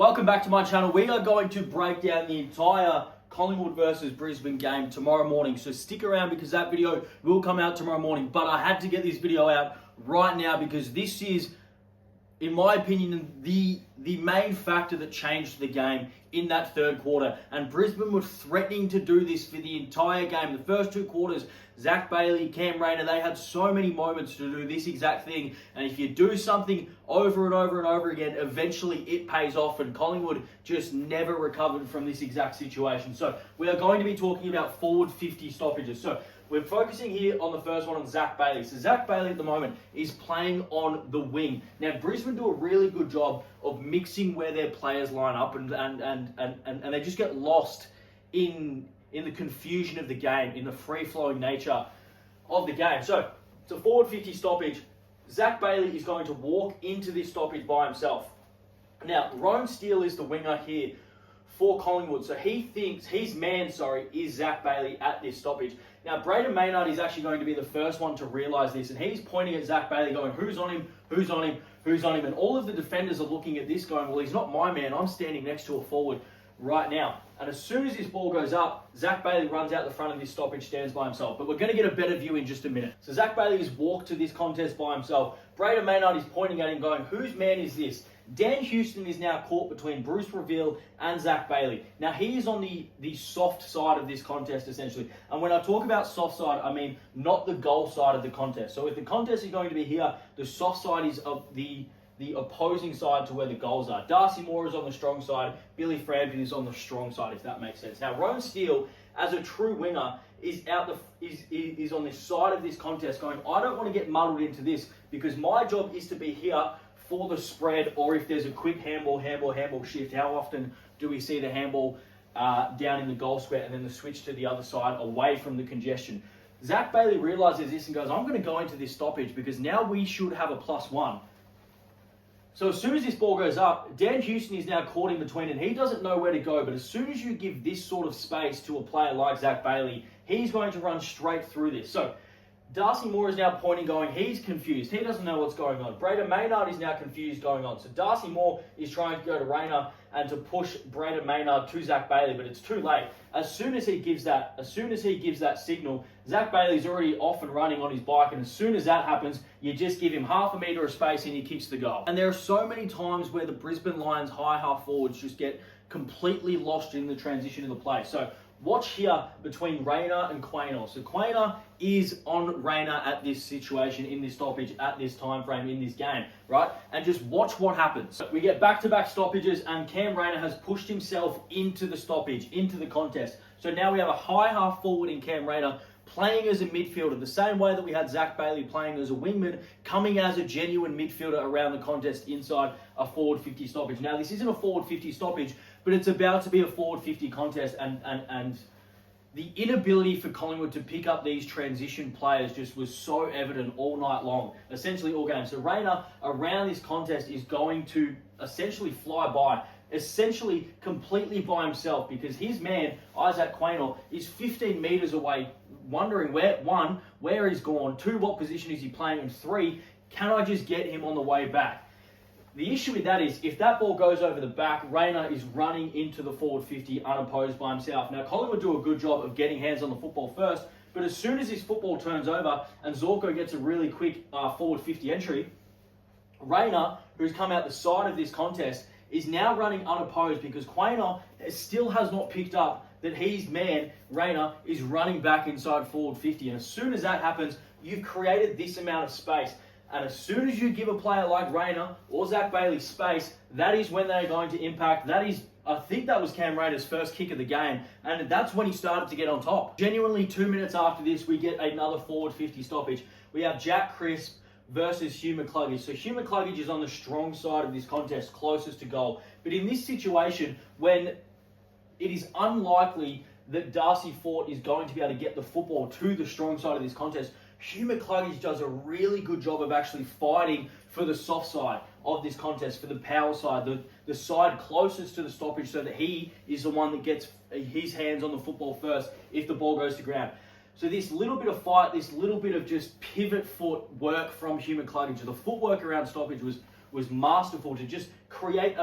Welcome back to my channel. We are going to break down the entire Collingwood versus Brisbane game tomorrow morning. So stick around because that video will come out tomorrow morning. But I had to get this video out right now because this is, in my opinion, the main factor that changed the game in that third quarter. And Brisbane were threatening to do this for the entire game. The first two quarters, Zack Bailey, Cam Raina, they had so many moments to do this exact thing. And if you do something over and over and over again, eventually it pays off. And Collingwood just never recovered from this exact situation. So we are going to be talking about forward 50 stoppages. So we're focusing here on the first one on Zack Bailey. So Zack Bailey at the moment is playing on the wing. Now Brisbane do a really good job of mixing where their players line up and they just get lost in the confusion of the game, in the free-flowing nature of the game. So it's a forward 50 stoppage. Zack Bailey is going to walk into this stoppage by himself. Now, Ryan Steele is the winger here for Collingwood. So he thinks his man, is Zack Bailey at this stoppage. Now, Braden Maynard is actually going to be the first one to realise this, and he's pointing at Zack Bailey going, who's on him, who's on him, who's on him? And all of the defenders are looking at this going, well, he's not my man, I'm standing next to a forward right now. And as soon as this ball goes up, Zack Bailey runs out the front of this stoppage, stands by himself. But we're going to get a better view in just a minute. So Zack Bailey has walked to this contest by himself. Braden Maynard is pointing at him going, whose man is this? Dan Houston is now caught between Bruce Reveal and Zack Bailey. Now, he is on the soft side of this contest, essentially. And when I talk about soft side, I mean not the goal side of the contest. So if the contest is going to be here, the soft side is of the opposing side to where the goals are. Darcy Moore is on the strong side. Billy Frampton is on the strong side, if that makes sense. Now, Ryan Steele, as a true winger, is on the side of this contest going, I don't want to get muddled into this because my job is to be here for the spread, or if there's a quick handball shift. How often do we see the handball down in the goal square and then the switch to the other side away from the congestion? Zack Bailey realises this and goes, I'm going to go into this stoppage because now we should have a +1. So as soon as this ball goes up, Dan Houston is now caught in between and he doesn't know where to go. But as soon as you give this sort of space to a player like Zack Bailey, he's going to run straight through this. So Darcy Moore is now pointing going, he's confused. He doesn't know what's going on. Braden Maynard is now confused going on. So Darcy Moore is trying to go to Raina and to push Braden Maynard to Zack Bailey, but it's too late. As soon as he gives that signal, Zack Bailey's already off and running on his bike, and as soon as that happens, you just give him half a metre of space and he kicks the goal. And there are so many times where the Brisbane Lions high half forwards just get completely lost in the transition of the play. So watch here between Raina and Quaynor. So Quaynor is on Raina at this situation, in this stoppage, at this time frame, in this game, right? And just watch what happens. We get back-to-back stoppages and Cam Raina has pushed himself into the stoppage, into the contest. So now we have a high half forward in Cam Raina playing as a midfielder, the same way that we had Zack Bailey playing as a wingman, coming as a genuine midfielder around the contest inside a forward 50 stoppage. Now, this isn't a forward 50 stoppage, but it's about to be a forward 50 contest, and the inability for Collingwood to pick up these transition players just was so evident all night long, essentially all game. So Raina, around this contest, is going to essentially fly by, essentially completely by himself, because his man, Isaac Quaynor, is 15 metres away, wondering where he's gone, 2, what position is he playing, and 3, can I just get him on the way back? The issue with that is, if that ball goes over the back, Raina is running into the forward 50 unopposed by himself. Now, Collingwood do a good job of getting hands on the football first, but as soon as this football turns over and Zorko gets a really quick forward 50 entry, Raina, who's come out the side of this contest, is now running unopposed because Quaynor still has not picked up that his man, Raina, is running back inside forward 50. And as soon as that happens, you've created this amount of space. And as soon as you give a player like Raina or Zack Bailey space, that is when they're going to impact. That is, I think that was Cam Raina's first kick of the game, and that's when he started to get on top. Genuinely, 2 minutes after this, we get another forward 50 stoppage. We have Jack Crisp versus Hugh McCluggage. So Hugh McCluggage is on the strong side of this contest, closest to goal. But in this situation, when it is unlikely that Darcy Fort is going to be able to get the football to the strong side of this contest, Hugh McCluggage does a really good job of actually fighting for the soft side of this contest, for the power side, the side closest to the stoppage, so that he is the one that gets his hands on the football first if the ball goes to ground. So this little bit of fight, this little bit of just pivot foot work from Hugh McCluggage, the footwork around stoppage was masterful to just create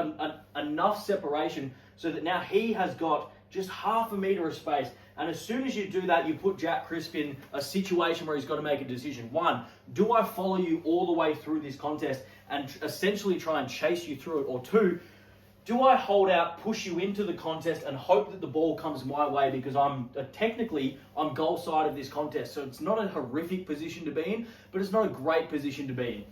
enough separation so that now he has got just half a metre of space. And as soon as you do that, you put Jack Crisp in a situation where he's got to make a decision. One, do I follow you all the way through this contest and essentially try and chase you through it? Or two, do I hold out, push you into the contest and hope that the ball comes my way because I'm technically on goal side of this contest. So it's not a horrific position to be in, but it's not a great position to be in.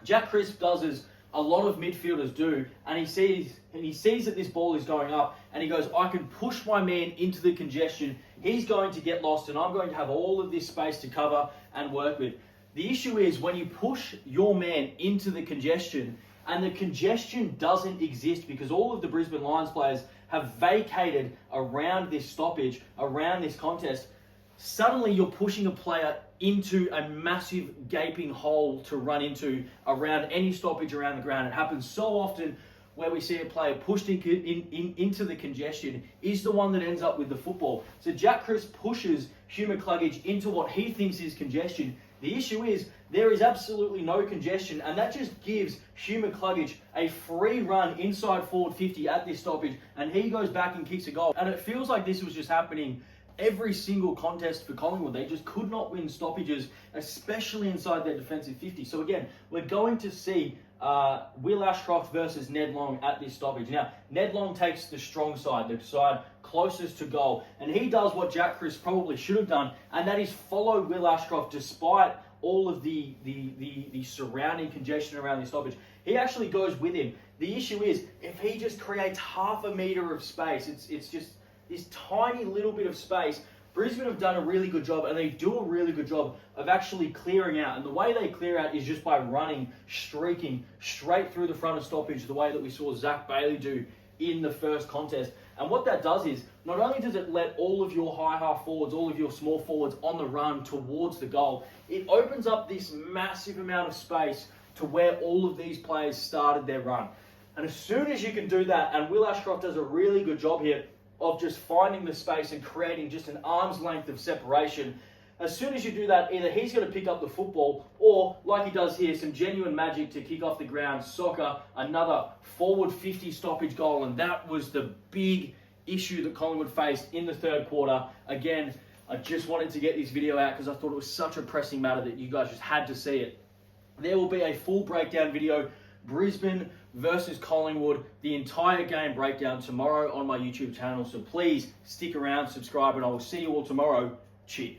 Jack Crisp does as a lot of midfielders do, and he sees that this ball is going up, and he goes, I can push my man into the congestion. He's going to get lost, and I'm going to have all of this space to cover and work with. The issue is when you push your man into the congestion, and the congestion doesn't exist because all of the Brisbane Lions players have vacated around this stoppage, around this contest, suddenly you're pushing a player into a massive gaping hole to run into around any stoppage around the ground. It happens so often where we see a player pushed into the congestion is the one that ends up with the football. So Jack Crisp pushes Hugh McCluggage into what he thinks is congestion. The issue is there is absolutely no congestion, and that just gives Hugh McCluggage a free run inside forward 50 at this stoppage, and he goes back and kicks a goal. And it feels like this was just happening every single contest for Collingwood. They just could not win stoppages, especially inside their defensive 50. So again, we're going to see Will Ashcroft versus Ned Long at this stoppage. Now, Ned Long takes the strong side, the side closest to goal, and he does what Jack Crisp probably should have done, and that is follow Will Ashcroft despite all of the surrounding congestion around the stoppage. He actually goes with him. The issue is, if he just creates half a metre of space, it's just this tiny little bit of space. Brisbane have done a really good job, and they do a really good job of actually clearing out. And the way they clear out is just by running, streaking straight through the front of stoppage, the way that we saw Zack Bailey do in the first contest. And what that does is, not only does it let all of your high half forwards, all of your small forwards on the run towards the goal, it opens up this massive amount of space to where all of these players started their run. And as soon as you can do that, and Will Ashcroft does a really good job here of just finding the space and creating just an arm's length of separation. As soon as you do that, either he's going to pick up the football or, like he does here, some genuine magic to kick off the ground, soccer, another forward 50 stoppage goal. And that was the big issue that Collingwood faced in the third quarter. Again, I just wanted to get this video out because I thought it was such a pressing matter that you guys just had to see it. There will be a full breakdown video, Brisbane versus Collingwood, the entire game breakdown tomorrow on my YouTube channel. So please stick around, subscribe, and I will see you all tomorrow. Cheers.